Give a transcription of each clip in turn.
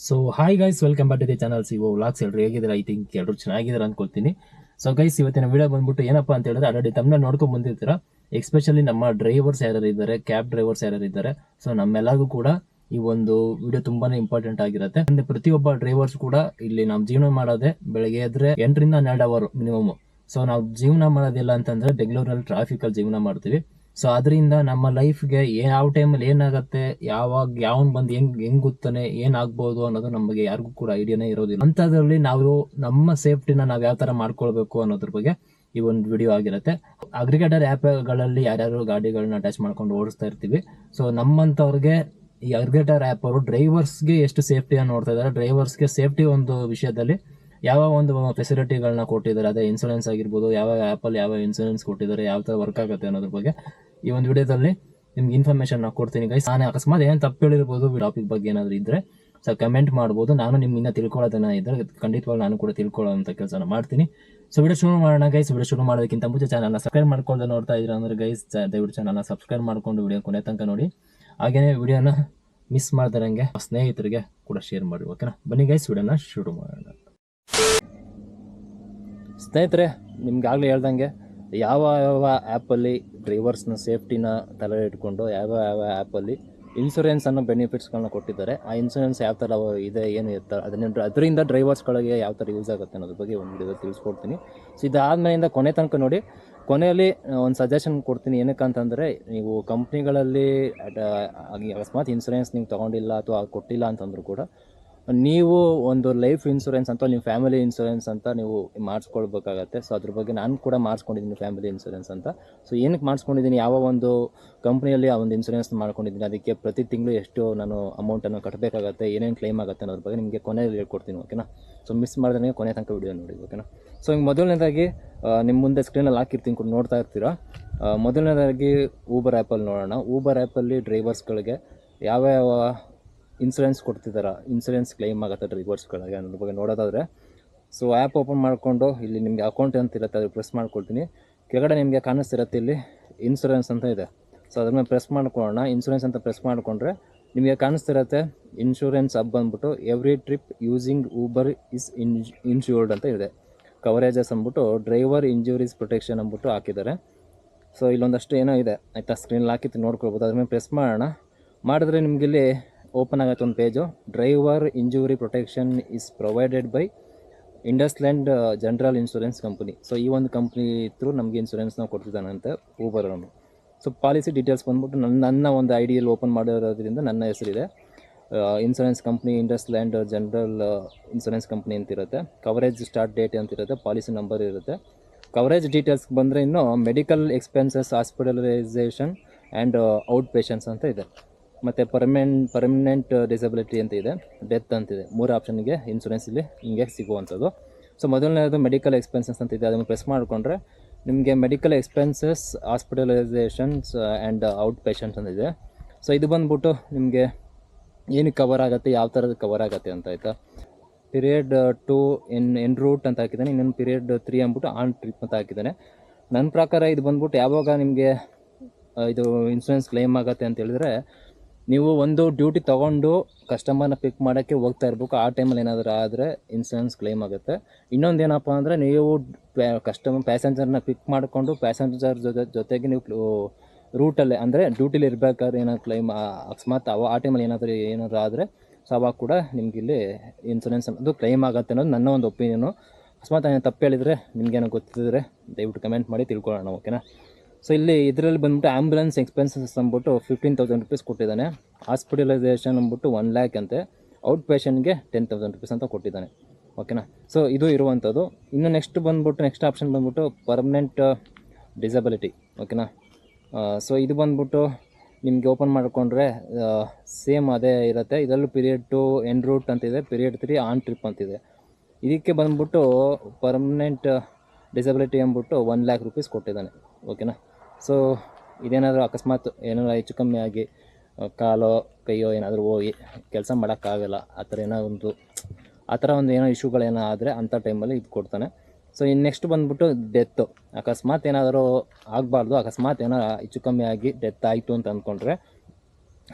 So hi guys, welcome back to the channel CO vlogs. ಎಲ್ಲರೂ ಹೇಗಿದ್ದಾರೆ? I think ಎಲ್ಲರೂ ಚೆನ್ನಾಗಿದ್ದಾರೆ ಅನ್ಕೊಳ್ತೀನಿ. ಸೊ ಗೈಸ್, ಇವತ್ತಿನ ವಿಡಿಯೋ ಬಂದ್ಬಿಟ್ಟು ಏನಪ್ಪಾ ಅಂತ ಹೇಳಿದ್ರೆ, ಆಲ್ರೆಡಿ ತಮ್ಮನ್ನ ನೋಡ್ಕೊಂಡು ಬಂದಿರ್ತೀರಾ. ಎಸ್ಪೆಷಲಿ ನಮ್ಮ ಡ್ರೈವರ್ಸ್ ಯಾರು ಇದ್ದಾರೆ, ಕ್ಯಾಬ್ ಡ್ರೈವರ್ಸ್ ಯಾರು ಇದ್ದಾರೆ, ಸೊ ನಮ್ಮೆಲ್ಲರಿಗೂ ಕೂಡ ಈ ಒಂದು ವಿಡಿಯೋ ತುಂಬಾನೇ ಇಂಪಾರ್ಟೆಂಟ್ ಆಗಿರುತ್ತೆ. ಅಂದ್ರೆ ಪ್ರತಿಯೊಬ್ಬ ಡ್ರೈವರ್ಸ್ ಕೂಡ ಇಲ್ಲಿ ನಾವು ಜೀವನ ಮಾಡೋದೇ ಬೆಳಗ್ಗೆ ಎದ್ರೆ 8 ರಿಂದ 12 ಅವರ್ ಮಿನಿಮಮ್. ಸೊ ನಾವು ಜೀವನ ಮಾಡೋದಿಲ್ಲ ಅಂತಂದ್ರೆ ಬೆಂಗಳೂರಲ್ಲಿ ಟ್ರಾಫಿಕ್ ಅಲ್ಲಿ ಜೀವನ ಮಾಡ್ತೀವಿ. ಸೊ ಅದರಿಂದ ನಮ್ಮ ಲೈಫ್ಗೆ ಯಾವ ಟೈಮಲ್ಲಿ ಏನಾಗುತ್ತೆ, ಯಾವಾಗ ಯಾವನ್ ಬಂದು ಹೆಂಗ್ ಗೊತ್ತಾನೆ, ಏನಾಗ್ಬೋದು ಅನ್ನೋದು ನಮಗೆ ಯಾರಿಗೂ ಕೂಡ ಐಡಿಯಾನೇ ಇರೋದಿಲ್ಲ. ಅಂತದ್ರಲ್ಲಿ ನಾವು ನಮ್ಮ ಸೇಫ್ಟಿನ ನಾವು ಯಾವ ತರ ಮಾಡ್ಕೊಳ್ಬೇಕು ಅನ್ನೋದ್ರ ಬಗ್ಗೆ ಈ ಒಂದು ವಿಡಿಯೋ ಆಗಿರುತ್ತೆ. ಅಗ್ರಿಗೇಟರ್ ಆ್ಯಪ್ಗಳಲ್ಲಿ ಯಾರ್ಯಾರು ಗಾಡಿಗಳನ್ನ ಅಟ್ಯಾಚ್ ಮಾಡ್ಕೊಂಡು ಓಡಿಸ್ತಾ ಇರ್ತೀವಿ. ಸೊ ನಮ್ಮಂಥವ್ರಿಗೆ ಈ ಅಗ್ರಿಗೇಟರ್ ಆ್ಯಪ್ ಅವರು ಡ್ರೈವರ್ಸ್ಗೆ ಎಷ್ಟು ಸೇಫ್ಟಿಯನ್ನು ನೋಡ್ತಾ ಇದ್ದಾರೆ, ಡ್ರೈವರ್ಸ್ಗೆ ಸೇಫ್ಟಿ ಒಂದು ವಿಷಯದಲ್ಲಿ ಯಾವ ಒಂದು ಫೆಸಿಲಿಟಿಗಳನ್ನ ಕೊಟ್ಟಿದ್ದಾರೆ, ಅದೇ ಇನ್ಸೂರೆನ್ಸ್ ಆಗಿರ್ಬೋದು, ಯಾವ ಆ್ಯಪಲ್ಲಿ ಯಾವ ಇನ್ಸೂರೆನ್ಸ್ ಕೊಟ್ಟಿದ್ದಾರೆ, ಯಾವ ಥರ ವರ್ಕ್ ಆಗುತ್ತೆ ಅನ್ನೋದ್ರ ಬಗ್ಗೆ ಈ ಒಂದು ವಿಡಿಯೋದಲ್ಲಿ ನಿಮ್ಗೆ ಇನ್ಫಾರ್ಮೇಶನ್ ಕೊಡ್ತೀನಿ ಗೈಸ್. ನಾನು ಅಕಸ್ಮಾತ್ ಏನು ತಪ್ಪು ಹೇಳಿರ್ಬೋದು, ಟಾಪಿಕ್ ಬಗ್ಗೆ ಏನಾದರೂ ಇದ್ರೆ ಸೊ ಕಮೆಂಟ್ ಮಾಡ್ಬೋದು. ನಾನು ನಿಮ್ಮಿಂದ ತಿಳ್ಕೊಳ್ಳೋದನ್ನ ಇದ್ರೆ ಖಂಡಿತವಾಗಿ ನಾನು ಕೂಡ ತಿಳ್ಕೊಳ್ಳೋಂಥ ಕೆಲಸನ ಮಾಡ್ತೀನಿ. ಸೊ ವಿಡಿಯೋ ಶುರು ಮಾಡೋಣ ಗೈಸ್. ವಿಡಿಯೋ ಶುರು ಮಾಡೋದಕ್ಕಿಂತ ಮುಂಚೆ ಚಾನಲ್ನ ಸಬ್ಸ್ಕ್ರೈಬ್ ಮಾಡ್ಕೊಂಡು ನೋಡ್ತಾ ಇದ್ದೀರಾ ಅಂದ್ರೆ ಗೈಸ್, ದಯವಿಟ್ಟು ಚಾನಲ್ನ ಸಬ್ಸ್ಕ್ರೈಬ್ ಮಾಡ್ಕೊಂಡು ವಿಡಿಯೋ ಕೊನೆ ತನಕ ನೋಡಿ. ಹಾಗೇನೇ ವಿಡಿಯೋನ ಮಿಸ್ ಮಾಡ್ದಾರಂಗೆ ಸ್ನೇಹಿತರಿಗೆ ಕೂಡ ಶೇರ್ ಮಾಡಿ. ಓಕೆನಾ? ಬನ್ನಿ ಗೈಸ್, ವಿಡಿಯೋನ ಶುರು ಮಾಡೋಣ. ಸ್ನೇಹಿತರೆ, ನಿಮ್ಗೆ ಆಗಲೇ ಹೇಳ್ದಂಗೆ ಯಾವ ಯಾವ ಆ್ಯಪಲ್ಲಿ ಡ್ರೈವರ್ಸ್ನ ಸೇಫ್ಟಿನ ತಲೆ ಇಟ್ಕೊಂಡು ಯಾವ ಯಾವ ಆ್ಯಪಲ್ಲಿ ಇನ್ಸೂರೆನ್ಸ್ ಅನ್ನೋ ಬೆನಿಫಿಟ್ಸ್ಗಳನ್ನ ಕೊಟ್ಟಿದ್ದಾರೆ, ಆ ಇನ್ಸೂರೆನ್ಸ್ ಯಾವ ಥರ ಇದೆ, ಏನು ಇರ್ತಾರೆ, ಅದರಿಂದ ಡ್ರೈವರ್ಸ್ಗಳಿಗೆ ಯಾವ ಥರ ಯೂಸ್ ಆಗುತ್ತೆ ಅನ್ನೋದ್ರ ಬಗ್ಗೆ ಒಂದು ವಿಡಿಯೋ ತಿಳಿಸ್ಕೊಡ್ತೀನಿ. ಸೊ ಇದಾದ್ಮೇಲಿಂದ ಕೊನೆ ತನಕ ನೋಡಿ. ಕೊನೆಯಲ್ಲಿ ಒಂದು ಸಜೆಷನ್ ಕೊಡ್ತೀನಿ. ಏನಕ್ಕೆ ಅಂತಂದರೆ, ನೀವು ಕಂಪ್ನಿಗಳಲ್ಲಿ ಅಕಸ್ಮಾತ್ ಇನ್ಸೂರೆನ್ಸ್ ನೀವು ತೊಗೊಂಡಿಲ್ಲ ಅಥವಾ ಕೊಟ್ಟಿಲ್ಲ ಅಂತಂದ್ರೂ ಕೂಡ ನೀವು ಒಂದು ಲೈಫ್ ಇನ್ಸೂರೆನ್ಸ್ ಅಂತ, ನಿಮ್ಮ ಫ್ಯಾಮಿಲಿ ಇನ್ಸೂರೆನ್ಸ್ ಅಂತ ನೀವು ಮಾಡಿಸ್ಕೊಳ್ಬೇಕಾಗತ್ತೆ. ಸೊ ಅದ್ರ ಬಗ್ಗೆ ನಾನು ಕೂಡ ಮಾಡಿಸ್ಕೊಂಡಿದ್ದೀನಿ ಫ್ಯಾಮಿಲಿ ಇನ್ಸೂರೆನ್ಸ್ ಅಂತ. ಸೊ ಏನಕ್ಕೆ ಮಾಡಿಸ್ಕೊಂಡಿದ್ದೀನಿ, ಯಾವ ಒಂದು ಕಂಪ್ನಿಯಲ್ಲಿ ಆ ಒಂದು ಇನ್ಸೂರೆನ್ಸ್ ಮಾಡ್ಕೊಂಡಿದ್ದೀನಿ, ಅದಕ್ಕೆ ಪ್ರತಿ ತಿಂಗಳು ಎಷ್ಟು ನಾನು ಅಮೌಂಟನ್ನು ಕಟ್ಟಬೇಕಾಗತ್ತೆ, ಏನೇನು ಕ್ಲೈಮ್ ಆಗುತ್ತೆ ಅನ್ನೋದ್ರ ಬಗ್ಗೆ ನಿಮಗೆ ಕೊನೆಯಲ್ಲಿ ಹೇಳ್ಕೊಡ್ತೀನಿ. ಓಕೆನಾ? ಸೊ ಮಿಸ್ ಮಾಡಿದ್ರೆ ಕೊನೆ ತನಕ ವಿಡಿಯೋ ನೋಡಿ. ಓಕೆನಾ? ಸೊ ಈಗ ಮೊದಲನೇದಾಗಿ ನಿಮ್ಮ ಮುಂದೆ ಸ್ಕ್ರೀನಲ್ಲಿ ಹಾಕಿರ್ತೀನಿ, ಕೂಡ ನೋಡ್ತಾ ಇರ್ತೀರಾ. ಮೊದಲನೇದಾಗಿ ಊಬರ್ ಆ್ಯಪಲ್ಲಿ ನೋಡೋಣ. ಊಬರ್ ಆ್ಯಪಲ್ಲಿ ಡ್ರೈವರ್ಸ್ಗಳಿಗೆ ಯಾವ ಇನ್ಸೂರೆನ್ಸ್ ಕೊಡ್ತಿದ್ದಾರೆ, ಇನ್ಸೂರೆನ್ಸ್ ಕ್ಲೈಮ್ ಆಗುತ್ತೆ ಡ್ರೈವರ್ಸ್ಗಳಿಗೆ ಅನ್ನೋದ್ರ ಬಗ್ಗೆ ನೋಡೋದಾದರೆ, ಸೊ ಆ್ಯಪ್ ಓಪನ್ ಮಾಡಿಕೊಂಡು ಇಲ್ಲಿ ನಿಮಗೆ ಅಕೌಂಟ್ ಅಂತ ಇರುತ್ತೆ, ಅದು ಪ್ರೆಸ್ ಮಾಡ್ಕೊಳ್ತೀನಿ. ಕೆಳಗಡೆ ನಿಮಗೆ ಕಾಣಿಸ್ತಿರುತ್ತೆ ಇಲ್ಲಿ ಇನ್ಸೂರೆನ್ಸ್ ಅಂತ ಇದೆ. ಸೊ ಅದ್ರ ಮೇಲೆ ಪ್ರೆಸ್ ಮಾಡ್ಕೊಳ್ಳೋಣ. ಇನ್ಸೂರೆನ್ಸ್ ಅಂತ ಪ್ರೆಸ್ ಮಾಡಿಕೊಂಡ್ರೆ ನಿಮಗೆ ಕಾಣಿಸ್ತಿರುತ್ತೆ ಇನ್ಶೂರೆನ್ಸ್ ಹಬ್ ಬಂದ್ಬಿಟ್ಟು every trip using Uber is insured ಅಂತ ಇದೆ. ಕವರೇಜಸ್ ಅಂದ್ಬಿಟ್ಟು ಡ್ರೈವರ್ ಇಂಜುರೀಸ್ ಪ್ರೊಟೆಕ್ಷನ್ ಅಂದ್ಬಿಟ್ಟು ಹಾಕಿದ್ದಾರೆ. ಸೊ ಇಲ್ಲೊಂದಷ್ಟು ಏನೋ ಇದೆ ಆಯಿತಾ, ಸ್ಕ್ರೀನಲ್ಲಿ ಹಾಕಿತ್ತು ನೋಡ್ಕೊಳ್ಬೋದು. ಅದ್ರ ಮೇಲೆ ಪ್ರೆಸ್ ಮಾಡೋಣ. ಮಾಡಿದ್ರೆ ನಿಮಗಿಲ್ಲಿ ಓಪನ್ ಆಗುತ್ತೆ ಒಂದು page. Driver injury protection is provided by IndusInd general insurance company. So ಈ ಒಂದು ಕಂಪ್ನಿ ಥ್ರೂ ನಮಗೆ ಇನ್ಶೂರೆನ್ಸ್ನ ಕೊಡ್ತಿದ್ದಾನಂತೆ ಊಬರ್ ಅವನು. ಸೊ ಪಾಲಿಸಿ ಡೀಟೇಲ್ಸ್ ಬಂದ್ಬಿಟ್ಟು ನನ್ನ ಒಂದು ಐ ಡಿಯಲ್ಲಿ ಓಪನ್ ಮಾಡಿರೋದ್ರಿಂದ ನನ್ನ ಹೆಸರಿದೆ. Insurance company IndusInd general insurance company ಅಂತಿರುತ್ತೆ. ಕವರೇಜ್ ಸ್ಟಾರ್ಟ್ ಡೇಟ್ ಅಂತಿರುತ್ತೆ, ಪಾಲಿಸಿ ನಂಬರ್ ಇರುತ್ತೆ. ಕವರೇಜ್ ಡೀಟೇಲ್ಸ್ಗೆ ಬಂದರೆ ಇನ್ನು medical expenses, hospitalization and out patients ಅಂತ ಇದೆ. ಮತ್ತು ಪರ್ಮನೆಂಟ್ ಡಿಸಬಿಲಿಟಿ ಅಂತ ಇದೆ, ಡೆತ್ ಅಂತಿದೆ. 3 ಆಪ್ಷನ್ಗೆ ಇನ್ಶೂರೆನ್ಸ್ ಇಲ್ಲಿ ಹಿಂಗೆ ಸಿಗುವಂಥದ್ದು. ಸೊ ಮೊದಲನೇದು ಮೆಡಿಕಲ್ ಎಕ್ಸ್ಪೆನ್ಸಸ್ ಅಂತಿದೆ, ಅದನ್ನು ಪ್ರೆಸ್ ಮಾಡಿಕೊಂಡ್ರೆ ನಿಮಗೆ medical expenses, hospitalizations and out patients ಅಂತಿದೆ. ಸೊ ಇದು ಬಂದ್ಬಿಟ್ಟು ನಿಮಗೆ ಏನಕ್ಕೆ ಕವರ್ ಆಗುತ್ತೆ, ಯಾವ ಥರದ ಕವರ್ ಆಗುತ್ತೆ ಅಂತ ಆಯಿತಾ. ಪೀರಿಯಡ್ 2 ಎನ್ ರೂಟ್ ಅಂತ ಹಾಕಿದ್ದಾನೆ, ಇನ್ನೊಂದು ಪೀರಿಯಡ್ 3 ಅಂದ್ಬಿಟ್ಟು ಆನ್ ಟ್ರಿಪ್ ಅಂತ ಹಾಕಿದ್ದಾನೆ. ನನ್ನ ಪ್ರಕಾರ ಇದು ಬಂದ್ಬಿಟ್ಟು ಯಾವಾಗ ನಿಮಗೆ ಇದು ಇನ್ಶೂರೆನ್ಸ್ ಕ್ಲೈಮ್ ಆಗುತ್ತೆ ಅಂತ ಹೇಳಿದ್ರೆ, ನೀವು ಒಂದು ಡ್ಯೂಟಿ ತೊಗೊಂಡು ಕಸ್ಟಮರ್ನ ಪಿಕ್ ಮಾಡೋಕ್ಕೆ ಹೋಗ್ತಾ ಇರಬೇಕು. ಆ ಟೈಮಲ್ಲಿ ಏನಾದರೂ ಆದರೆ ಇನ್ಶೂರೆನ್ಸ್ ಕ್ಲೈಮ್ ಆಗುತ್ತೆ. ಇನ್ನೊಂದು ಏನಪ್ಪ ಅಂದರೆ, ನೀವು ಪ್ಯಾಸೆಂಜರ್ನ ಪಿಕ್ ಮಾಡಿಕೊಂಡು ಪ್ಯಾಸೆಂಜರ್ ಜೊತೆಗೆ ನೀವು ರೂಟಲ್ಲಿ ಅಂದರೆ ಡ್ಯೂಟಿಲಿ ಇರಬೇಕಾದ್ರೆ ಏನಾದ್ರು ಕ್ಲೈಮ್ ಅಕಸ್ಮಾತ್ ಆ ಟೈಮಲ್ಲಿ ಏನಾದರೂ ಆದರೆ ಸೊ ಅವಾಗ ಕೂಡ ನಿಮಗಿಲ್ಲಿ ಇನ್ಶೂರೆನ್ಸ್ ಅನ್ನೋದು ಕ್ಲೈಮ್ ಆಗುತ್ತೆ ಅನ್ನೋದು ನನ್ನ ಒಂದು ಒಪಿನಿಯನು. ಅಕಸ್ಮಾತ್ ನಾನು ತಪ್ಪು ಹೇಳಿದರೆ ನಿಮಗೇನೋ ಗೊತ್ತಿದ್ದರೆ ದಯವಿಟ್ಟು ಕಮೆಂಟ್ ಮಾಡಿ ತಿಳ್ಕೊಳ್ಳೋಣ. ಓಕೆನಾ? ಸೊ ಇಲ್ಲಿ ಇದರಲ್ಲಿ ಬಂದ್ಬಿಟ್ಟು ಆ್ಯಂಬುಲೆನ್ಸ್ ಎಕ್ಸ್ಪೆನ್ಸಸ್ ಅಂದ್ಬಿಟ್ಟು 15,000 ರೂಪೀಸ್ ಕೊಟ್ಟಿದ್ದಾನೆ. ಹಾಸ್ಪಿಟಲೈಸೇಷನ್ ಅಂದ್ಬಿಟ್ಟು 1 ಲ್ಯಾಕ್ ಅಂತೆ. ಔಟ್ ಪೇಷಂಟ್ಗೆ 10,000 ರೂಪೀಸ್ ಅಂತ ಕೊಟ್ಟಿದ್ದಾನೆ. ಓಕೆನಾ? ಸೊ ಇದು ಇರುವಂಥದ್ದು. ಇನ್ನು ನೆಕ್ಸ್ಟ್ ಆಪ್ಷನ್ ಬಂದ್ಬಿಟ್ಟು ಪರ್ಮನೆಂಟ್ ಡಿಸಬಿಲಿಟಿ. ಓಕೆನಾ? ಸೊ ಇದು ಬಂದ್ಬಿಟ್ಟು ನಿಮಗೆ ಓಪನ್ ಮಾಡಿಕೊಂಡ್ರೆ ಸೇಮ್ ಅದೇ ಇರುತ್ತೆ. ಇದರಲ್ಲೂ ಪೀರಿಯಡ್ 2 ಎನ್ ರೂಟ್ ಅಂತಿದೆ, ಪೀರಿಯಡ್ 3 ಆನ್ ಟ್ರಿಪ್ ಅಂತಿದೆ. ಇದಕ್ಕೆ ಬಂದ್ಬಿಟ್ಟು ಪರ್ಮನೆಂಟ್ ಡಿಸಬಿಲಿಟಿ ಅಂದ್ಬಿಟ್ಟು 1 ಲ್ಯಾಕ್ ರೂಪೀಸ್ ಕೊಟ್ಟಿದ್ದಾನೆ. ಓಕೆನಾ? ಸೊ ಇದೇನಾದರೂ ಅಕಸ್ಮಾತ್ ಏನಾದರೂ ಹೆಚ್ಚು ಕಮ್ಮಿ ಆಗಿ ಕಾಲೋ ಕೈಯೋ ಏನಾದರೂ ಹೋಗಿ ಕೆಲಸ ಮಾಡೋಕ್ಕಾಗಲ್ಲ, ಆ ಥರ ಒಂದು ಏನೋ ಇಶ್ಯೂಗಳೇನೋ ಆದರೆ ಅಂಥ ಟೈಮಲ್ಲಿ ಇದು ಕೊಡ್ತಾನೆ. ಸೊ ಇನ್ನು ನೆಕ್ಸ್ಟ್ ಬಂದ್ಬಿಟ್ಟು ಡೆತ್ತು. ಅಕಸ್ಮಾತ್ ಏನಾದರೂ ಆಗಬಾರ್ದು, ಅಕಸ್ಮಾತ್ ಏನೋ ಹೆಚ್ಚು ಕಮ್ಮಿ ಆಗಿ ಡೆತ್ ಆಯಿತು ಅಂತ ಅಂದ್ಕೊಂಡ್ರೆ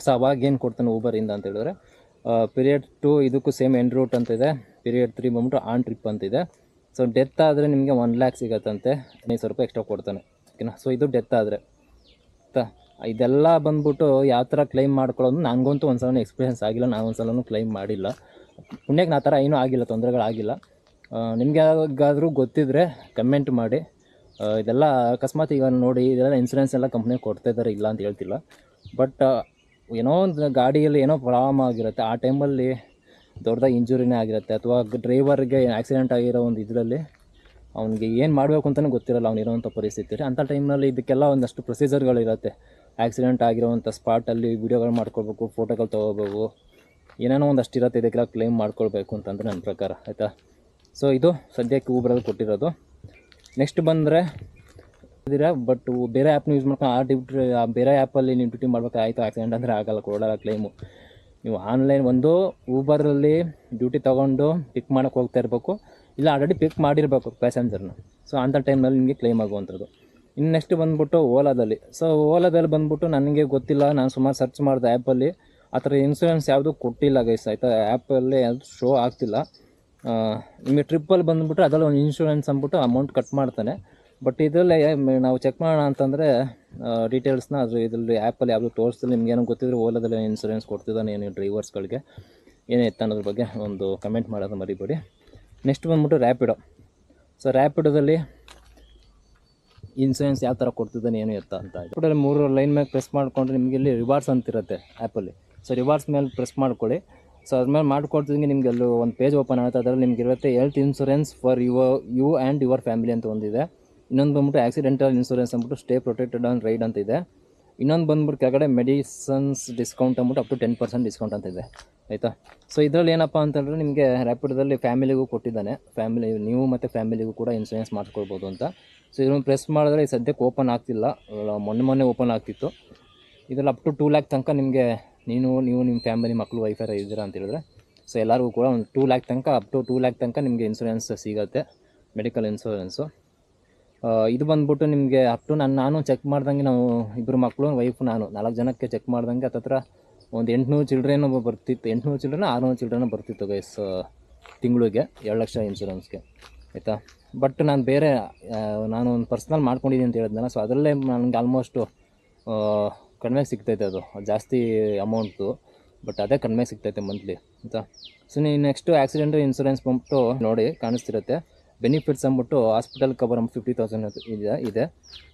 ಸೊ ಅವಾಗ ಏನು ಕೊಡ್ತಾನೆ ಊಬರಿಂದ ಅಂತ ಹೇಳಿದ್ರೆ, ಪೀರಿಯಡ್ 2 ಇದಕ್ಕೂ ಸೇಮ್ ಎಂಡ್ ರೂಟ್ ಅಂತಿದೆ. ಪೀರಿಯಡ್ 3 ಬಂದ್ಬಿಟ್ಟು ಆನ್ ಟ್ರಿಪ್ ಅಂತಿದೆ. ಸೊ ಡೆತ್ ಆದರೆ ನಿಮಗೆ 1 ಲ್ಯಾಕ್ ಸಿಗತ್ತಂತೆ, 15,000 ರೂಪಾಯಿ ಎಕ್ಸ್ಟ್ರಾ ಕೊಡ್ತಾನೆ, ಓಕೆನಾ. ಸೊ ಇದು ಡೆತ್ ಆದರೆ ಇದೆಲ್ಲ ಬಂದ್ಬಿಟ್ಟು ಯಾವ ಥರ ಕ್ಲೈಮ್ ಮಾಡ್ಕೊಳ್ಳೋದು ನನಗಂತೂ ಒಂದು ಸಲ ಎಕ್ಸ್ಪೀರಿಯೆನ್ಸ್ ಆಗಿಲ್ಲ, ನಾನು ಒಂದು ಸಲನೂ ಕ್ಲೈಮ್ ಮಾಡಿಲ್ಲ. ಪುಣ್ಯಕ್ಕೆ ಆ ಥರ ಏನೂ ಆಗಿಲ್ಲ, ತೊಂದರೆಗಳಾಗಿಲ್ಲ. ನಿಮಗೆ ಯಾವಾಗಾದರೂ ಗೊತ್ತಿದ್ದರೆ ಕಮೆಂಟ್ ಮಾಡಿ. ಇದೆಲ್ಲ ಅಕಸ್ಮಾತ್ ಈಗ ನೋಡಿ ಇದೆಲ್ಲ ಇನ್ಸೂರೆನ್ಸ್ ಎಲ್ಲ ಕಂಪ್ನಿ ಕೊಡ್ತಾಯಿದ್ದಾರೆ, ಇಲ್ಲ ಅಂತ ಹೇಳ್ತಿಲ್ಲ. ಬಟ್ ಏನೋ ಒಂದು ಗಾಡಿಯಲ್ಲಿ ಏನೋ ಪ್ರಾಬ್ಲಮ್ ಆಗಿರುತ್ತೆ, ಆ ಟೈಮಲ್ಲಿ ದೊಡ್ಡದಾಗಿ ಇಂಜುರಿನೇ ಆಗಿರುತ್ತೆ, ಅಥವಾ ಡ್ರೈವರ್ಗೆ ಆಕ್ಸಿಡೆಂಟ್ ಆಗಿರೋ ಒಂದು ಇದರಲ್ಲಿ ಅವ್ನಿಗೆ ಏನು ಮಾಡಬೇಕು ಅಂತಲೇ ಗೊತ್ತಿರಲ್ಲ, ಇರೋವಂಥ ಪರಿಸ್ಥಿತಿ. ಅಂಥ ಟೈಮ್ನಲ್ಲಿ ಇದಕ್ಕೆಲ್ಲ ಒಂದಷ್ಟು ಪ್ರೊಸೀಜರ್ಗಳಿರುತ್ತೆ. ಆಕ್ಸಿಡೆಂಟ್ ಆಗಿರೋವಂಥ ಸ್ಪಾಟಲ್ಲಿ ವೀಡಿಯೋಗಳು ಮಾಡ್ಕೊಳ್ಬೇಕು, ಫೋಟೋಗಳು ತೊಗೋಬೇಕು, ಏನೇನೋ ಒಂದಷ್ಟು ಇರುತ್ತೆ ಇದಕ್ಕೆಲ್ಲ ಕ್ಲೈಮ್ ಮಾಡ್ಕೊಳ್ಬೇಕು ಅಂತಂದರೆ ನನ್ನ ಪ್ರಕಾರ, ಆಯಿತಾ. ಸೊ ಇದು ಸದ್ಯಕ್ಕೆ ಊಬರಲ್ಲಿ ಕೊಟ್ಟಿರೋದು. ನೆಕ್ಸ್ಟ್ ಬಂದರೆ ಬಟ್ ಬೇರೆ ಆ್ಯಪ್ನ ಯೂಸ್ ಮಾಡ್ಕೊಂಡು ಬೇರೆ ಆ್ಯಪಲ್ಲಿ ನೀವು ಡ್ಯೂಟಿ ಮಾಡಬೇಕಾಯ್ತು, ಆಕ್ಸಿಡೆಂಟ್ ಅಂದರೆ ಆಗಲ್ಲ, ಕೊಡೋಲ್ಲ ಕ್ಲೈಮು. ನೀವು ಆನ್ಲೈನ್ ಒಂದು ಊಬರಲ್ಲಿ ಡ್ಯೂಟಿ ತೊಗೊಂಡು ಪಿಕ್ ಮಾಡೋಕ್ಕೆ ಹೋಗ್ತಾ ಇರಬೇಕು, ಇಲ್ಲ ಆಲ್ರೆಡಿ ಪಿಕ್ ಮಾಡಿರಬೇಕು ಪ್ಯಾಸೆಂಜರ್ನ. ಸೊ ಅಂಥ ಟೈಮ್ನಲ್ಲಿ ನಿಮಗೆ ಕ್ಲೈಮ್ ಆಗುವಂಥದ್ದು. ಇನ್ನು ನೆಕ್ಸ್ಟ್ ಬಂದುಬಿಟ್ಟು ಓಲಾದಲ್ಲಿ. ಸೊ ಓಲಾದಲ್ಲಿ ಬಂದುಬಿಟ್ಟು ನನಗೆ ಗೊತ್ತಿಲ್ಲ, ನಾನು ಸುಮಾರು ಸರ್ಚ್ ಮಾಡಿದೆ ಆ್ಯಪಲ್ಲಿ, ಆ ಥರ ಇನ್ಸೂರೆನ್ಸ್ ಯಾವುದೂ ಕೊಟ್ಟಿಲ್ಲ ಗೈಸ್, ಆಯಿತಾ. ಆ್ಯಪಲ್ಲಿ ಯಾವುದು ಶೋ ಆಗ್ತಿಲ್ಲ. ನಿಮಗೆ ಟ್ರಿಪ್ಪಲ್ಲಿ ಬಂದುಬಿಟ್ರೆ ಅದರಲ್ಲಿ ಒಂದು ಇನ್ಶೂರೆನ್ಸ್ ಅಂದ್ಬಿಟ್ಟು ಅಮೌಂಟ್ ಕಟ್ ಮಾಡ್ತಾನೆ. ಬಟ್ ಇದರಲ್ಲೇ ನಾವು ಚೆಕ್ ಮಾಡೋಣ ಅಂತಂದರೆ ಡೀಟೇಲ್ಸ್ನ ಅದು ಇದರಲ್ಲಿ ಆ್ಯಪಲ್ಲಿ ಯಾವುದು ತೋರಿಸ್ತಿಲ್ಲ. ನಿಮ್ಗೇನೋ ಗೊತ್ತಿದ್ರೆ ಓಲಾದಲ್ಲಿ ಇನ್ಸೂರೆನ್ಸ್ ಕೊಡ್ತಿದ್ದಾನೆ ಏನು ಡ್ರೈವರ್ಸ್ಗಳಿಗೆ, ಏನೇ ಇತ್ತು ಅನ್ನೋದ್ರ ಬಗ್ಗೆ ಒಂದು ಕಮೆಂಟ್ ಮಾಡೋದು ಮರಿಬೇಡಿ. ನೆಕ್ಸ್ಟ್ ಬಂದ್ಬಿಟ್ಟು ರ್ಯಾಪಿಡೋ. ಸೊ ರ್ಯಾಪಿಡೋದಲ್ಲಿ ಇನ್ಸೂರೆನ್ಸ್ ಯಾವ ಥರ ಕೊಡ್ತಿದ್ದಾನೆ ಏನು ಎತ್ತ ಅಂತ. ರ್ಯಾಪಿಡೋಲ್ಲಿ 3 ಲೈನ್ ಮೇಲೆ ಪ್ರೆಸ್ ಮಾಡಿಕೊಂಡ್ರೆ ನಿಮಗೆ ಇಲ್ಲಿ ರಿವಾರ್ಡ್ಸ್ ಅಂತಿರುತ್ತೆ ಆ್ಯಪಲ್ಲಿ. ಸೊ ರಿವಾರ್ಡ್ಸ್ ಮೇಲೆ ಪ್ರೆಸ್ ಮಾಡ್ಕೊಳ್ಳಿ. ಸೊ ಅದ್ಮೇಲೆ ಮಾಡ್ಕೊಡ್ತಿದ್ದಂಗೆ ನಿಮಗೆ ಅಲ್ಲಿ ಒಂದು ಪೇಜ್ ಓಪನ್ ಆಗುತ್ತೆ. ಅದರಲ್ಲಿ ನಿಮ್ಗೆ ಇರುತ್ತೆ health insurance for you and your family ಅಂತ ಒಂದಿದೆ. ಇನ್ನೊಂದು ಬಂದ್ಬಿಟ್ಟು ಆಕ್ಸಿಡೆಂಟಲ್ ಇನ್ಸೂರೆನ್ಸ್ ಅಂದ್ಬಿಟ್ಟು ಸ್ಟೇ ಪ್ರೊಟೆಕ್ಟೆಡ್ ಆನ್ ರೈಡ್ ಅಂತ ಇದೆ. ಇನ್ನೊಂದು ಬಂದ್ಬಿಟ್ಟು ಕೆಳಗಡೆ ಮೆಡಿಸನ್ಸ್ ಡಿಸ್ಕೌಂಟ್ ಅಂದ್ಬಿಟ್ಟು ಅಪ್ ಟು 10% ಡಿಸ್ಕೌಂಟ್ ಅಂತ ಇದೆ, ಆಯಿತಾ. ಸೊ ಇದರಲ್ಲಿ ಏನಪ್ಪ ಅಂತಂದರೆ ನಿಮಗೆ ರ್ಯಾಪಿಡೋದಲ್ಲಿ ಫ್ಯಾಮಿಲಿಗೂ ಕೊಟ್ಟಿದ್ದಾನೆ, ಫ್ಯಾಮಿಲಿ ನೀವು ಮತ್ತು ಫ್ಯಾಮಿಲಿಗೂ ಕೂಡ ಇನ್ಸೂರೆನ್ಸ್ ಮಾಡ್ಕೊಳ್ಬೋದು ಅಂತ. ಸೊ ಇದನ್ನು ಪ್ರೆಸ್ ಮಾಡಿದ್ರೆ ಸದ್ಯಕ್ಕೆ ಓಪನ್ ಆಗ್ತಿಲ್ಲ, ಮೊನ್ನೆ ಓಪನ್ ಆಗ್ತಿತ್ತು. ಇದರಲ್ಲಿ ಅಪ್ ಟು 2 ಲ್ಯಾಕ್ ತನಕ ನಿಮಗೆ ನೀವು ನಿಮ್ಮ ಫ್ಯಾಮಿಲಿ ಮಕ್ಕಳು ವೈಫೈ ಇದ್ದೀರಾ ಅಂತ ಹೇಳಿದ್ರೆ, ಸೊ ಎಲ್ಲರಿಗೂ ಕೂಡ ಒಂದು 2 ಲ್ಯಾಕ್ ತನಕ ಅಪ್ ಟು 2 ಲ್ಯಾಕ್ ತನಕ ನಿಮಗೆ ಇನ್ಸೂರೆನ್ಸ್ ಸಿಗುತ್ತೆ, ಮೆಡಿಕಲ್ ಇನ್ಸೂರೆನ್ಸು. ಇದು ಬಂದ್ಬಿಟ್ಟು ನಿಮಗೆ ಅಪ್ ಟು ನಾನು ಚೆಕ್ ಮಾಡ್ದಂಗೆ, ನಾವು 2 ಮಕ್ಕಳು ವೈಫ್ ನಾನು 4 ಜನಕ್ಕೆ ಚೆಕ್ ಮಾಡ್ದಂಗೆ ಹತ್ತತ್ರ ಒಂದು 800 ಚಿಲ್ಡ್ರೇನು ಬರ್ತಿತ್ತು, 800 ಚಿಲ್ಡ್ರನ್ 600 ಚಿಲ್ಡ್ರನ್ ಬರ್ತಿತ್ತು ಗೈಸ್ ತಿಂಗಳಿಗೆ 2 ಲಕ್ಷ ಇನ್ಸೂರೆನ್ಸ್ಗೆ, ಆಯಿತಾ. ಬಟ್ ನಾನು ಬೇರೆ ನಾನು ಒಂದು ಪರ್ಸ್ನಲ್ ಮಾಡ್ಕೊಂಡಿದ್ದೀನಿ ಅಂತ ಹೇಳಿದ್ನಲ್ಲ, ಸೊ ಅದರಲ್ಲೇ ನನಗೆ ಆಲ್ಮೋಸ್ಟು ಕಡಿಮೆ ಸಿಗ್ತೈತೆ, ಅದು ಜಾಸ್ತಿ ಅಮೌಂಟು, ಬಟ್ ಅದೇ ಕಡಿಮೆ ಸಿಗ್ತೈತೆ ಮಂತ್ಲಿ, ಆಯಿತಾ. ಸೊ ನೀವು ನೆಕ್ಸ್ಟು ಆಕ್ಸಿಡೆಂಟಲ್ ಇನ್ಸೂರೆನ್ಸ್ ಬಂದ್ಬಿಟ್ಟು ನೋಡಿ ಕಾಣಿಸ್ತಿರುತ್ತೆ. ಬೆನಿಫಿಟ್ಸ್ ಅಂದ್ಬಿಟ್ಟು ಹಾಸ್ಪಿಟಲ್ ಕವರ್ 50,000 ಇದೆ.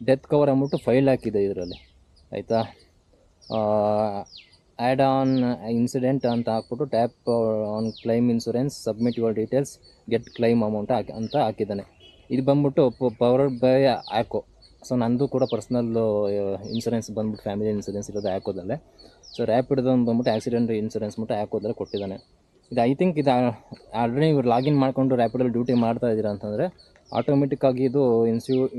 ಡೆತ್ ಕವರ್ ಅಂದ್ಬಿಟ್ಟು 5 ಲ್ಯಾಕ್ ಇದೆ ಇದರಲ್ಲಿ, ಆಯಿತಾ. ಆ್ಯಡ್ ಆನ್ ಇನ್ಸಿಡೆಂಟ್ ಅಂತ ಹಾಕ್ಬಿಟ್ಟು tap on claim insurance, submit your details, get claim amount ಅಂತ ಹಾಕಿದ್ದಾನೆ. ಇದು ಬಂದ್ಬಿಟ್ಟು ಪವರ್ಡ್ ಬೈ ಆ್ಯಕೋ. ಸೊ ನಂದು ಕೂಡ ಪರ್ಸ್ನಲ್ಲು ಇನ್ಸೂರೆನ್ಸ್ ಬಂದ್ಬಿಟ್ಟು ಫ್ಯಾಮಿಲಿ ಇನ್ಸೂರೆನ್ಸ್ ಇರೋದು ಆ್ಯಕೋದಲ್ಲೇ. ಸೊ ರ್ಯಾಪಿಡೋದೊಂದು ಬಂದ್ಬಿಟ್ಟು ಆಕ್ಸಿಡೆಂಟ್ ಇನ್ಸೂರೆನ್ಸ್ ಬಿಟ್ಟು ಆ್ಯಕೋದಲ್ಲೇ ಕೊಟ್ಟಿದ್ದಾನೆ. ಇದು ಐ ಥಿಂಕ್ ಇದು ಆಲ್ರೆಡಿ ಇವ್ರು ಲಾಗಿನ್ ಮಾಡಿಕೊಂಡು ರ್ಯಾಪಿಡಲ್ಲಿ ಡ್ಯೂಟಿ ಮಾಡ್ತಾ ಇದ್ದೀರಾ ಅಂತಂದರೆ ಆಟೋಮೆಟಿಕ್ಕಾಗಿ ಇದು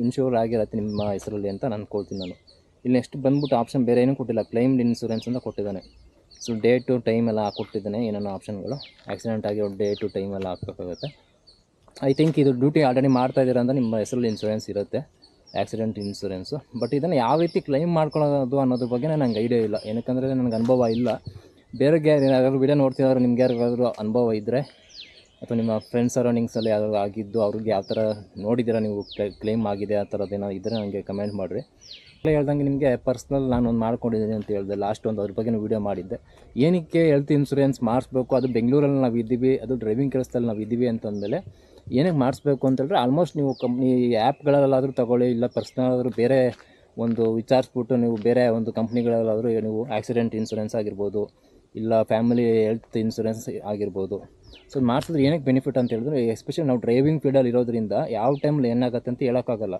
ಇನ್ಶೂರ್ ಆಗಿರುತ್ತೆ ನಿಮ್ಮ ಹೆಸರಲ್ಲಿ ಅಂತ ನಾನು ಅಂದ್ಕೊಳ್ತೀನಿ ನಾನು. ಇಲ್ಲಿ ನೆಕ್ಸ್ಟ್ ಬಂದ್ಬಿಟ್ಟು ಆಪ್ಷನ್ ಬೇರೆ ಏನೂ ಕೊಟ್ಟಿಲ್ಲ, ಕ್ಲೈಮ್ಡ್ ಇನ್ಸೂರೆನ್ಸ್ ಅಂತ ಕೊಟ್ಟಿದ್ದಾನೆ. ಸೊ ಡೇಟು ಟೈಮ್ ಎಲ್ಲ ಹಾಕ್ಕೊಟ್ಟಿದ್ದಾನೆ, ಏನೇನೋ ಆಪ್ಷನ್ಗಳು. ಆಕ್ಸಿಡೆಂಟ್ ಆಗಿರೋ ಡೇಟು ಟೈಮ್ ಎಲ್ಲ ಹಾಕ್ಬೇಕಾಗುತ್ತೆ. ಐ ಥಿಂಕ್ ಇದು ಡ್ಯೂಟಿ ಆಲ್ರೆಡಿ ಮಾಡ್ತಾ ಇದ್ದೀರಾ ಅಂತ ನಿಮ್ಮ ಹೆಸರಲ್ಲಿ ಇನ್ಸೂರೆನ್ಸ್ ಇರುತ್ತೆ, ಆಕ್ಸಿಡೆಂಟ್ ಇನ್ಸೂರೆನ್ಸು. ಬಟ್ ಇದನ್ನು ಯಾವ ರೀತಿ ಕ್ಲೈಮ್ ಮಾಡ್ಕೊಳ್ಳೋದು ಅನ್ನೋದ್ರ ಬಗ್ಗೆ ನನಗೆ ಐಡಿಯಾ ಇಲ್ಲ, ಏನಕ್ಕಂದರೆ ನನಗೆ ಅನುಭವ ಇಲ್ಲ. ಬೇರೆಗೆ ಯಾರಾದ್ರು ವೀಡಿಯೋ ನೋಡ್ತಿದ್ದಾರೆ, ನಿಮ್ಗೆ ಯಾರಿಗಾದ್ರೂ ಅನುಭವ ಇದ್ದರೆ ಅಥವಾ ನಿಮ್ಮ ಫ್ರೆಂಡ್ಸ್ ಸರೌಂಡಿಂಗ್ಸಲ್ಲಿ ಯಾರು ಆಗಿದ್ದು ಅವ್ರಿಗೆ ಯಾವ ಥರ ನೋಡಿದ್ದೀರಾ ನೀವು ಕ್ಲೈಮ್ ಆಗಿದೆ ಆ ಥರದ್ದೇನೋ ಇದ್ದರೆ ನನಗೆ ಕಮೆಂಟ್ ಮಾಡಿರಿ. ಹೇಳ್ದಂಗೆ ನಿಮಗೆ ಪರ್ಸ್ನಲ್ ನಾನು ಒಂದು ಮಾಡ್ಕೊಂಡಿದ್ದೀನಿ ಅಂತ ಹೇಳಿದೆ ಲಾಸ್ಟ್ ಒಂದು ಅದ್ರ ಬಗ್ಗೆ ವೀಡಿಯೋ ಮಾಡಿದ್ದೆ. ಏನಕ್ಕೆ ಹೆಲ್ತ್ ಇನ್ಸೂರೆನ್ಸ್ ಮಾಡಿಸ್ಬೇಕು, ಅದು ಬೆಂಗಳೂರಲ್ಲಿ ನಾವು ಇದ್ದೀವಿ, ಅದು ಡ್ರೈವಿಂಗ್ ಕೆಲಸದಲ್ಲಿ ನಾವು ಇದ್ದೀವಿ ಅಂತಂದಮೇಲೆ ಏನಕ್ಕೆ ಮಾಡಿಸ್ಬೇಕು ಅಂತೇಳಿದ್ರೆ ಆಲ್ಮೋಸ್ಟ್ ನೀವು ಕಂಪ್ನಿ ಆ್ಯಪ್ಗಳಲ್ಲಾದರೂ ತೊಗೊಳ್ಳಿ, ಇಲ್ಲ ಪರ್ಸ್ನಲ್ ಆದರೂ ಬೇರೆ ಒಂದು ವಿಚಾರಿಸ್ಬಿಟ್ಟು ನೀವು ಬೇರೆ ಒಂದು ಕಂಪ್ನಿಗಳಲ್ಲಾದರೂ ನೀವು ಆಕ್ಸಿಡೆಂಟ್ ಇನ್ಸೂರೆನ್ಸ್ ಆಗಿರ್ಬೋದು, ಇಲ್ಲ ಫ್ಯಾಮಿಲಿ ಹೆಲ್ತ್ ಇನ್ಸೂರೆನ್ಸ್ ಆಗಿರ್ಬೋದು. ಸೊ ಮಾಡಿಸಿದ್ರೆ ಏನಕ್ಕೆ ಬೆನಿಫಿಟ್ ಅಂತ ಹೇಳಿದ್ರೆ, ಎಸ್ಪೆಷಲಿ ನಾವು ಡ್ರೈವಿಂಗ್ ಫೀಲ್ಡಲ್ಲಿ ಇರೋದ್ರಿಂದ ಯಾವ ಟೈಮಲ್ಲಿ ಏನಾಗುತ್ತೆ ಅಂತ ಹೇಳೋಕ್ಕಾಗಲ್ಲ.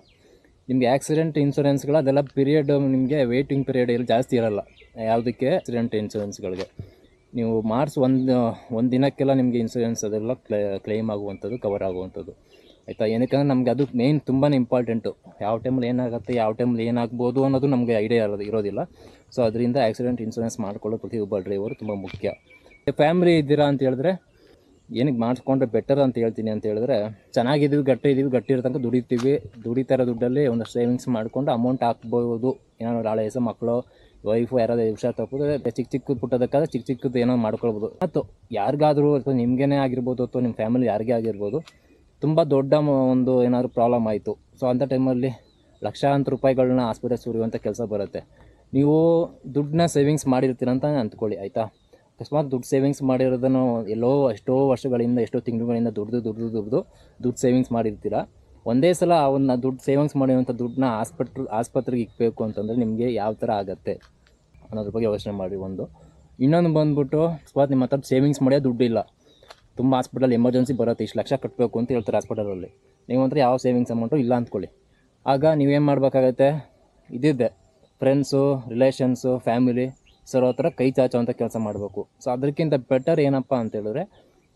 ನಿಮಗೆ ಆಕ್ಸಿಡೆಂಟ್ ಇನ್ಸೂರೆನ್ಸ್ಗಳು ಅದೆಲ್ಲ ಪೀರಿಯಡ್ ನಿಮಗೆ ವೇಟಿಂಗ್ ಪೀರಿಯಡ್ ಎಲ್ಲ ಜಾಸ್ತಿ ಇರೋಲ್ಲ. ಯಾವುದಕ್ಕೆ ಆಕ್ಸಿಡೆಂಟ್ ಇನ್ಸೂರೆನ್ಸ್ಗಳಿಗೆ ನೀವು ಒಂದು ದಿನಕ್ಕೆಲ್ಲ ನಿಮಗೆ ಇನ್ಸೂರೆನ್ಸ್ ಅದೆಲ್ಲ ಕ್ಲೈಮ್ ಆಗುವಂಥದ್ದು, ಕವರ್ ಆಗುವಂಥದ್ದು, ಆಯಿತಾ. ಏನಕ್ಕೆ ನಮಗೆ ಅದು ಮೇಯ್ನ್ ತುಂಬಾ ಇಂಪಾರ್ಟೆಂಟು. ಯಾವ ಟೈಮಲ್ಲಿ ಏನಾಗುತ್ತೆ, ಯಾವ ಟೈಮಲ್ಲಿ ಏನಾಗ್ಬೋದು ಅನ್ನೋದು ನಮಗೆ ಐಡಿಯಾ ಇರೋದಿಲ್ಲ. ಸೊ ಅದರಿಂದ ಆಕ್ಸಿಡೆಂಟ್ ಇನ್ಸೂರೆನ್ಸ್ ಮಾಡ್ಕೊಳ್ಳೋ ಪ್ರತಿಯೊಬ್ಬ ಡ್ರೈವರು ತುಂಬ ಮುಖ್ಯ. ಫ್ಯಾಮಿಲಿ ಇದ್ದೀರಾ ಅಂತ ಹೇಳಿದ್ರೆ ಏನಕ್ಕೆ ಮಾಡಿಸ್ಕೊಂಡ್ರೆ ಬೆಟರ್ ಅಂತ ಹೇಳ್ತೀನಿ ಅಂತ ಹೇಳಿದ್ರೆ, ಚೆನ್ನಾಗಿದ್ದೀವಿ, ಗಟ್ಟಿ ಇರೋ ತನಕ ದುಡಿತಾ ಇರೋ ದುಡ್ಡಲ್ಲಿ ಒಂದಷ್ಟು ಸೇವಿಂಗ್ಸ್ ಮಾಡಿಕೊಂಡು ಅಮೌಂಟ್ ಹಾಕ್ಬೋದು. ಏನಾದ್ರು ನಾಳೆ ಹೆಸರು ಮಕ್ಕಳು ವೈಫು ಯಾರಾದ್ರೂ ಹುಷಾರು ತಪ್ಪಿದ್ರೆ ಚಿಕ್ಕ ಪುಟ್ಟದಕ್ಕಾದ್ರೆ ಚಿಕ್ಕದು ಏನೋ ಮಾಡ್ಕೊಳ್ಬೋದು. ಮತ್ತು ಯಾರಿಗಾದರೂ ಅಥವಾ ನಿಮಗೇನೇ ಆಗಿರ್ಬೋದು ಅಥವಾ ನಿಮ್ಮ ಫ್ಯಾಮಿಲಿ ಯಾರಿಗೇ ಆಗಿರ್ಬೋದು ತುಂಬ ದೊಡ್ಡ ಒಂದು ಏನಾದರೂ ಪ್ರಾಬ್ಲಮ್ ಆಯಿತು. ಸೊ ಅಂಥ ಟೈಮಲ್ಲಿ ಲಕ್ಷಾಂತರ ರೂಪಾಯಿಗಳನ್ನ ಆಸ್ಪತ್ರೆ ಸುರಿಯುವಂಥ ಕೆಲಸ ಬರುತ್ತೆ. ನೀವು ದುಡ್ಡನ್ನ ಸೇವಿಂಗ್ಸ್ ಮಾಡಿರ್ತೀರ ಅಂತ ಅಂದ್ಕೊಳ್ಳಿ, ಆಯಿತಾ. ಅಕಸ್ಮಾತ್ ದುಡ್ಡು ಸೇವಿಂಗ್ಸ್ ಮಾಡಿರೋದನ್ನು ಎಷ್ಟೋ ವರ್ಷಗಳಿಂದ ಎಷ್ಟೋ ತಿಂಗಳುಗಳಿಂದ ದುಡ್ಡು ಸೇವಿಂಗ್ಸ್ ಮಾಡಿರ್ತೀರ. ಒಂದೇ ಸಲ ಅವನ್ನ ದುಡ್ಡು ಸೇವಿಂಗ್ಸ್ ಮಾಡಿರುವಂಥ ದುಡ್ಡನ್ನ ಆಸ್ಪತ್ರೆಗೆ ಇಕ್ಬೇಕು ಅಂತಂದರೆ ನಿಮಗೆ ಯಾವ ಥರ ಆಗುತ್ತೆ ಅನ್ನೋದ್ರ ಬಗ್ಗೆ ಯೋಚನೆ ಮಾಡಿ. ಇನ್ನೊಂದು ಬಂದ್ಬಿಟ್ಟು ಅಕಸ್ಮಾತ್ ನಿಮ್ಮ ಹತ್ರ ಸೇವಿಂಗ್ಸ್ ಮಾಡೋ ದುಡ್ಡು ಇಲ್ಲ, ತುಂಬ ಹಾಸ್ಪಿಟಲ್ ಎಮರ್ಜೆನ್ಸಿ ಬರುತ್ತೆ, ಇಷ್ಟು ಲಕ್ಷ ಕಟ್ಟಬೇಕು ಅಂತ ಹೇಳ್ತಾರೆ ಹಾಸ್ಪಿಟಲಲ್ಲಿ, ನೀವು ಹತ್ರ ಯಾವ ಸೇವಿಂಗ್ಸ್ ಅಮೌಂಟು ಇಲ್ಲ ಅಂದ್ಕೊಳ್ಳಿ. ಆಗ ನೀವೇನು ಮಾಡಬೇಕಾಗತ್ತೆ, ಇದಿದ್ದೆ ಫ್ರೆಂಡ್ಸು, ರಿಲೇಷನ್ಸು, ಫ್ಯಾಮಿಲಿ ಸರ್ ಹತ್ರ ಕೈ ಚಾಚುವಂಥ ಕೆಲಸ ಮಾಡಬೇಕು. ಸೊ ಅದಕ್ಕಿಂತ ಬೆಟರ್ ಏನಪ್ಪ ಅಂತೇಳಿದ್ರೆ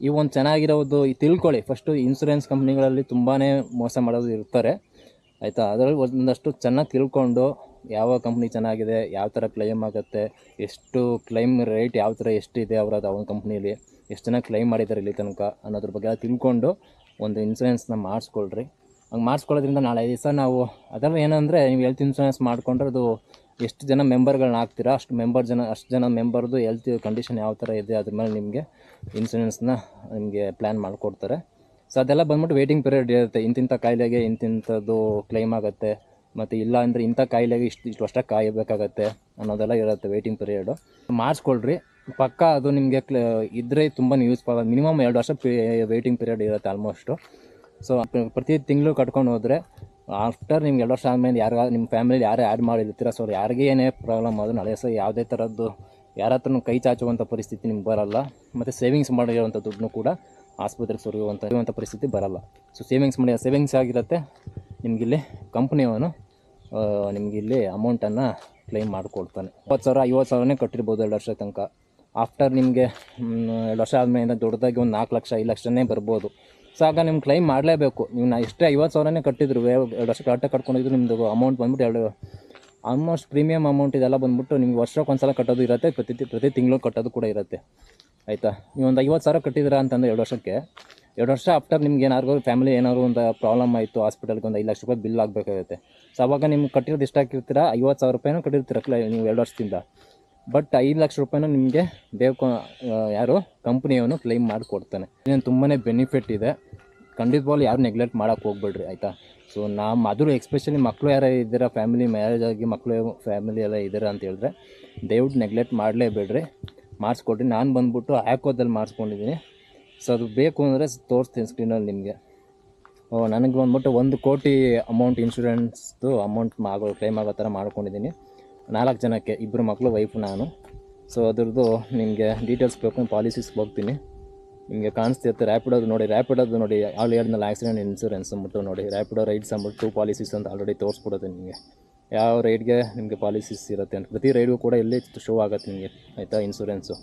ಈ ಒಂದು ಚೆನ್ನಾಗಿರೋದು ತಿಳ್ಕೊಳ್ಳಿ. ಫಸ್ಟು ಇನ್ಸೂರೆನ್ಸ್ ಕಂಪ್ನಿಗಳಲ್ಲಿ ತುಂಬಾ ಮೋಸ ಮಾಡೋದು ಇರ್ತಾರೆ, ಆಯಿತಾ. ಅದರಲ್ಲಿ ಒಂದಷ್ಟು ಚೆನ್ನಾಗಿ ತಿಳ್ಕೊಂಡು ಯಾವ ಕಂಪ್ನಿ ಚೆನ್ನಾಗಿದೆ, ಯಾವ ಥರ ಕ್ಲೈಮ್ ಆಗುತ್ತೆ, ಎಷ್ಟು ಕ್ಲೈಮ್ ರೇಟ್ ಯಾವ ಥರ ಎಷ್ಟಿದೆ ಅವರದ್ದು ಅವನ ಕಂಪ್ನೀಲಿ, ಎಷ್ಟು ಚೆನ್ನಾಗಿ ಕ್ಲೈಮ್ ಮಾಡಿದ್ದಾರೆ ಇಲ್ಲಿ ತನಕ ಅನ್ನೋದ್ರ ಬಗ್ಗೆ ತಿಳ್ಕೊಂಡು ಒಂದು ಇನ್ಸೂರೆನ್ಸ್ನ ಮಾಡಿಸ್ಕೊಳ್ರಿ. ಹಂಗೆ ಮಾಡಿಸ್ಕೊಳ್ಳೋದ್ರಿಂದ ನಾಳೆ ದಿವಸ ನಾವು ಅದರಲ್ಲಿ ಏನಂದರೆ ನೀವು ಹೆಲ್ತ್ ಇನ್ಸೂರೆನ್ಸ್ ಮಾಡಿಕೊಂಡ್ರೆ ಅದು ಎಷ್ಟು ಜನ ಮೆಂಬರ್ಗಳನ್ನ ಹಾಕ್ತೀರಾ ಅಷ್ಟು ಜನ ಮೆಂಬರ್ದು ಹೆಲ್ತ್ ಕಂಡೀಷನ್ ಯಾವ ಥರ ಇದೆ ಅದ್ರ ಮೇಲೆ ನಿಮಗೆ ಇನ್ಸೂರೆನ್ಸ್ನ ನಿಮಗೆ ಪ್ಲ್ಯಾನ್ ಮಾಡಿಕೊಡ್ತಾರೆ. ಸೊ ಅದೆಲ್ಲ ಬಂದ್ಬಿಟ್ಟು ವೇಟಿಂಗ್ ಪೀರಿಯಡ್ ಇರುತ್ತೆ. ಇಂತಿಂಥ ಕಾಯಿಲೆಗೆ ಇಂತಿಂಥದ್ದು ಕ್ಲೈಮ್ ಆಗುತ್ತೆ, ಮತ್ತು ಇಲ್ಲ ಅಂದರೆ ಇಂಥ ಕಾಯಿಲೆಗೆ ಇಷ್ಟು ವರ್ಷ ಕಾಯಬೇಕಾಗತ್ತೆ ಅನ್ನೋದೆಲ್ಲ ಇರುತ್ತೆ ವೇಟಿಂಗ್ ಪೀರಿಯಡು. ಮಾಡಿಸ್ಕೊಳ್ರಿ, ಪಕ್ಕ ಅದು ನಿಮಗೆ ಇದ್ದರೆ ತುಂಬಾ ಯೂಸ್ಫುಲ್. ಮಿನಿಮಮ್ 2 ವರ್ಷ ವೇಟಿಂಗ್ ಪೀರಿಯಡ್ ಇರುತ್ತೆ ಆಲ್ಮೋಸ್ಟು. ಸೊ ಪ್ರತಿ ತಿಂಗಳು ಕಟ್ಕೊಂಡು ಹೋದರೆ ಆಫ್ಟರ್ ನಿಮ್ಗೆ 2 ವರ್ಷ ಆದಮೇಲೆ ನಿಮ್ಮ ಫ್ಯಾಮಿಲಿ ಯಾರೇ ಆ್ಯಡ್ ಮಾಡಿರ್ತೀರ, ಸೊ ಯಾರಿಗೆ ಏನೇ ಪ್ರಾಬ್ಲಮ್ ಆದರೂ ನಾಳೆ ಸಹ ಯಾವುದೇ ಥರದ್ದು ಯಾರ ಹತ್ರನೂ ಕೈ ಚಾಚುವಂಥ ಪರಿಸ್ಥಿತಿ ನಿಮ್ಗೆ ಬರೋಲ್ಲ. ಮತ್ತು ಸೇವಿಂಗ್ಸ್ ಮಾಡಿರೋವಂಥ ದುಡ್ಡನ್ನು ಕೂಡ ಆಸ್ಪತ್ರೆಗೆ ಸುರಿಯುವಂಥ ಪರಿಸ್ಥಿತಿ ಬರೋಲ್ಲ. ಸೊ ಸೇವಿಂಗ್ಸ್ ಆಗಿರುತ್ತೆ. ನಿಮಗಿಲ್ಲಿ ಕಂಪ್ನಿಯವನು ನಿಮಗಿಲ್ಲಿ ಅಮೌಂಟನ್ನು ಕ್ಲೈಮ್ ಮಾಡಿಕೊಡ್ತಾನೆ. 40,000 50,000 ಕಟ್ಟಿರ್ಬೋದು 2 ವರ್ಷ ತನಕ. ಆಫ್ಟರ್ ನಿಮಗೆ 2 ವರ್ಷ ಆದಮೇಲೆ ದೊಡ್ಡದಾಗಿ ಒಂದು 4 ಲಕ್ಷ 5 ಲಕ್ಷನೇ ಬರ್ಬೋದು. ಸೊ ಆಗ ನಿಮ್ಗೆ ಕ್ಲೈಮ್ ಮಾಡಲೇಬೇಕು. ನೀವು ಎಷ್ಟೇ 50,000 ಕಟ್ಟಿದ್ರು 2 ವರ್ಷ ಕರೆಕ್ಟಾಗಿ ಕಟ್ಕೊಂಡಿದ್ರು ನಿಮ್ಮದು ಅಮೌಂಟ್ ಬಂದ್ಬಿಟ್ಟು ಆಲ್ಮೋಸ್ಟ್ ಪ್ರೀಮಿಯಮ್ ಅಮೌಂಟ್ ಇದೆಲ್ಲ ಬಂದ್ಬಿಟ್ಟು ನಿಮ್ಗೆ ವರ್ಷಕ್ಕೊಂದ್ಸಲ ಕಟ್ಟೋದು ಇರುತ್ತೆ, ಪ್ರತಿ ತಿಂಗಳು ಕಟ್ಟೋದು ಕೂಡ ಇರುತ್ತೆ, ಆಯಿತಾ. ನೀವು ಒಂದು 50,000 ಕಟ್ಟಿದ್ದೀರಾ ಅಂತಂದರೆ 2 ವರ್ಷಕ್ಕೆ, 2 ವರ್ಷ ಆಫ್ಟರ್ ನಿಮ್ಗೆ ಏನಾದ್ರು ಫ್ಯಾಮಿಲಿ ಏನಾದ್ರು ಒಂದು ಪ್ರಾಬ್ಲಮ್ ಆಯಿತು, ಹಾಸ್ಪಿಟಲ್ಗೆ ಒಂದು 5 ಲಕ್ಷ ರೂಪಾಯಿ ಬಿಲ್ ಆಗಬೇಕಾಗುತ್ತೆ. ಸೊ ಅವಾಗ ನಿಮ್ಗೆ ಕಟ್ಟಿರೋದು ಎಷ್ಟು ಹಾಕಿರ್ತೀರ, 50,000 ರೂಪಾಯಿನೂ ಕಟ್ಟಿರ್ತೀರ ನೀವು 2 ವರ್ಷದಿಂದ. ಬಟ್ 5 ಲಕ್ಷ ರೂಪಾಯಿನೂ ನಿಮಗೆ ಬೇಕು ಯಾರು ಕಂಪ್ನಿಯವನು ಕ್ಲೈಮ್ ಮಾಡಿಕೊಡ್ತಾನೆ. ಇನ್ನೇನು ತುಂಬಾ ಬೆನಿಫಿಟ್ ಇದೆ, ಖಂಡಿತವಾಗ್ಲೂ ಯಾರು ನೆಗ್ಲೆಕ್ಟ್ ಮಾಡೋಕ್ಕೆ ಹೋಗ್ಬೇಡ್ರಿ, ಆಯಿತಾ. ಸೊ ಅದರೂ ಎಸ್ಪೆಷಲಿ ಮಕ್ಕಳು ಯಾರು ಇದ್ದೀರಾ, ಫ್ಯಾಮಿಲಿ ಮ್ಯಾರೇಜ್ ಆಗಿ ಮಕ್ಕಳು ಫ್ಯಾಮಿಲಿ ಎಲ್ಲ ಇದ್ದೀರಾ ಅಂತ ಹೇಳಿದ್ರೆ ದಯವಿಟ್ಟು ನೆಗ್ಲೆಕ್ಟ್ ಮಾಡಲೇಬೇಡ್ರಿ, ಮಾಡಿಸ್ಕೊಡ್ರಿ. ನಾನು ಬಂದ್ಬಿಟ್ಟು ಆ್ಯಕೋದಲ್ಲಿ ಮಾಡಿಸ್ಕೊಂಡಿದ್ದೀನಿ. ಸೊ ಅದು ಬೇಕು ಅಂದರೆ ತೋರಿಸ್ತೀನಿ ಸ್ಕ್ರೀನಲ್ಲಿ ನಿಮಗೆ. ನನಗೆ ಬಂದ್ಬಿಟ್ಟು 1 ಕೋಟಿ ಅಮೌಂಟ್ ಇನ್ಶೂರೆನ್ಸ್ದು ಅಮೌಂಟ್ ಕ್ಲೈಮ್ ಆಗೋ ಥರ ಮಾಡ್ಕೊಂಡಿದ್ದೀನಿ. 4 ಜನಕ್ಕೆ, 2 ಮಕ್ಕಳು, ವೈಫು, ನಾನು. ಸೊ ಅದ್ರದ್ದು ನಿಮಗೆ ಡೀಟೇಲ್ಸ್ ಬೇಕು, ಪಾಲಿಸೀಸ್ಗೆ ಹೋಗ್ತೀನಿ, ನಿಮಗೆ ಕಾಣಿಸ್ತಿರುತ್ತೆ. ರ್ಯಾಪಿಡೋದು ನೋಡಿ ಆಲ್ ಹೇಳಿದ್ನಲ್ಲ ಆಕ್ಸಿಡೆಂಟ್ ಇನ್ಸೂರೆನ್ಸ್ ಅಂದ್ಬಿಟ್ಟು ನೋಡಿ, ರ್ಯಾಪಿಡೋ ರೈಡ್ಸ್ ಅಂದ್ಬಿಟ್ಟು 2 ಪಾಲಿಸೀಸ್ ಅಂತ ಆಲ್ರೆಡಿ ತೋರಿಸ್ಬಿಡುತ್ತೆ ನಿಮಗೆ, ಯಾವ ರೈಡ್ಗೆ ನಿಮಗೆ ಪಾಲಿಸೀಸ್ ಇರುತ್ತೆ ಅಂತ. ಪ್ರತಿ ರೈಡ್ಗೂ ಕೂಡ ಇಲ್ಲಿ ಶೋ ಆಗುತ್ತೆ ನಿಮಗೆ, ಆಯಿತಾ. ಇನ್ಸೂರೆನ್ಸು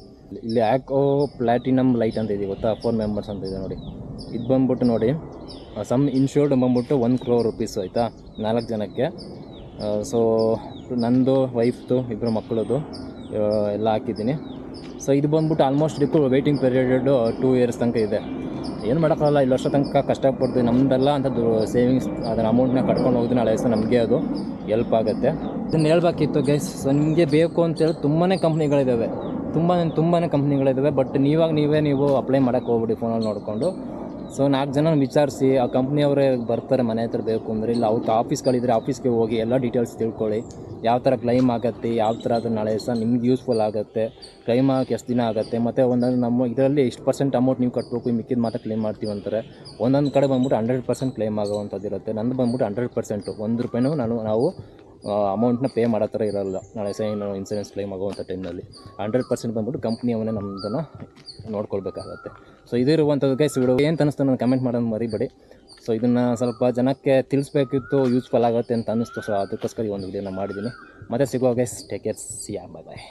ಇಲ್ಲಿ ಆ್ಯಕೋ ಪ್ಲಾಟಿನಮ್ ಲೈಟ್ ಅಂತ ಇದೆ ಗೊತ್ತಾ, 4 ಮೆಂಬರ್ಸ್ ಅಂತ ಇದೆ ನೋಡಿ. ಇದು ಬಂದ್ಬಿಟ್ಟು ನೋಡಿ ಸಮ್ ಇನ್ಶೂರ್ಡ್ ಬಂದ್ಬಿಟ್ಟು 1 crore rupees, ಆಯಿತಾ, 4 ಜನಕ್ಕೆ. ಸೊ ನಂದು, ವೈಫ್ದು, 2 ಮಕ್ಕಳದು ಎಲ್ಲ ಹಾಕಿದ್ದೀನಿ. ಸೊ ಇದು ಬಂದ್ಬಿಟ್ಟು ಆಲ್ಮೋಸ್ಟ್ ಇದಕ್ಕೂ ವೇಟಿಂಗ್ ಪೀರಿಯಡ್ 2 years ತನಕ ಇದೆ. ಏನು ಮಾಡೋಕ್ಕಾಗಲ್ಲ, 2 ವರ್ಷ ತನಕ ಕಷ್ಟಪಡ್ತೀವಿ, ನಮ್ಮದೆಲ್ಲ ಅಂತದ್ದು ಸೇವಿಂಗ್ಸ್ ಅದರ ಅಮೌಂಟ್ನ ಕಟ್ಕೊಂಡು ಹೋಗಿದ್ರೆ ನಾಳೆ ದಿವಸ ನಮಗೆ ಅದು ಎಲ್ಪ್ ಆಗುತ್ತೆ. ಇದನ್ನು ಹೇಳ್ಬೇಕಿತ್ತು ಗೈಸ್. ಸೊ ನಿಮಗೆ ಬೇಕು ಅಂತೇಳಿ ತುಂಬಾ ಕಂಪ್ನಿಗಳಿದ್ದಾವೆ, ತುಂಬಾ ಕಂಪ್ನಿಗಳಿದ್ದಾವೆ. ಬಟ್ ನೀವು ಅಪ್ಲೈ ಮಾಡೋಕ್ಕೆ ಹೋಗ್ಬಿಡಿ ಫೋನಲ್ಲಿ ನೋಡಿಕೊಂಡು. ಸೊ 4 ಜನ ವಿಚಾರಿಸಿ, ಆ ಕಂಪ್ನಿಯವರೇ ಬರ್ತಾರೆ ಮನೆ ಹತ್ರ ಬೇಕು ಅಂದರೆ, ಇಲ್ಲ ಅವ್ರ ಆಫೀಸ್ಗಳಿದ್ರೆ ಆಫೀಸ್ಗೆ ಹೋಗಿ ಎಲ್ಲ ಡೀಟೇಲ್ಸ್ ತಿಳ್ಕೊಳ್ಳಿ. ಯಾವ ಥರ ಕ್ಲೈಮ್ ಆಗುತ್ತೆ, ಯಾವ ಥರ ಅದು ನಾಳೆ ದಿವಸ ನಿಮ್ಗೆ ಯೂಸ್ಫುಲ್ ಆಗುತ್ತೆ, ಕ್ಲೈಮ್ ಆಗೋಕ್ಕೆ ಎಷ್ಟು ದಿನ ಆಗುತ್ತೆ, ಮತ್ತು ಒಂದೊಂದು ನಮ್ಮ ಇದರಲ್ಲಿ ಇಷ್ಟು % ಅಮೌಂಟ್ ನೀವು ಕಟ್ಟಬೇಕು, ಮಿಕ್ಕಿದ ಮಾತ್ರ ಕ್ಲೈಮ್ ಮಾಡ್ತೀವಿ ಅಂತಾರೆ. ಒಂದೊಂದು ಕಡೆ ಬಂದ್ಬಿಟ್ಟು 100% ಕ್ಲೈಮ್ ಆಗೋವಂಥದ್ದು ಇರುತ್ತೆ. ನಂದು ಬಂದ್ಬಿಟ್ಟು 100%, 1 ರೂಪಾಯಿನೂ ನಾವು ಅಮೌಂಟ್ನ ಪೇ ಮಾಡೋ ಥರ ಇರೋಲ್ಲ ನಾಳೆ ದಿವಸ ಏನು ಇನ್ಸೂರೆನ್ಸ್ ಕ್ಲೈಮ್ ಆಗೋವಂಥ ಟೈಮ್ನಲ್ಲಿ. 100% ಬಂದ್ಬಿಟ್ಟು ಕಂಪ್ನಿಯವನ್ನೇ ನಮ್ಮದನ್ನು ನೋಡ್ಕೊಳ್ಬೇಕಾಗತ್ತೆ. ಸೊ ಇದಿರುವಂಥದ್ದು ಗೈಸ್. ವಿಡಿಯೋ ಏನು ಅನ್ನಿಸ್ತು ನಾನು ಕಮೆಂಟ್ ಮಾಡೋದು ಮರಿಬೇಡಿ. ಸೊ ಇದನ್ನು ಸ್ವಲ್ಪ ಜನಕ್ಕೆ ತಿಳಿಸ್ಬೇಕಿತ್ತು, ಯೂಸ್ಫುಲ್ ಆಗುತ್ತೆ ಅಂತ ಅನ್ನಿಸ್ತು. ಸೊ ಅದಕ್ಕೋಸ್ಕರ ಈ ಒಂದು ವಿಡಿಯೋನ ಮಾಡಿದ್ದೀನಿ. ಮತ್ತೆ ಸಿಗುವ ಗೈಸ್, ಟೇಕ್ ಕೇರ್, ಸಿ ಯಾ, ಬಾಯ್ ಬಾಯ್.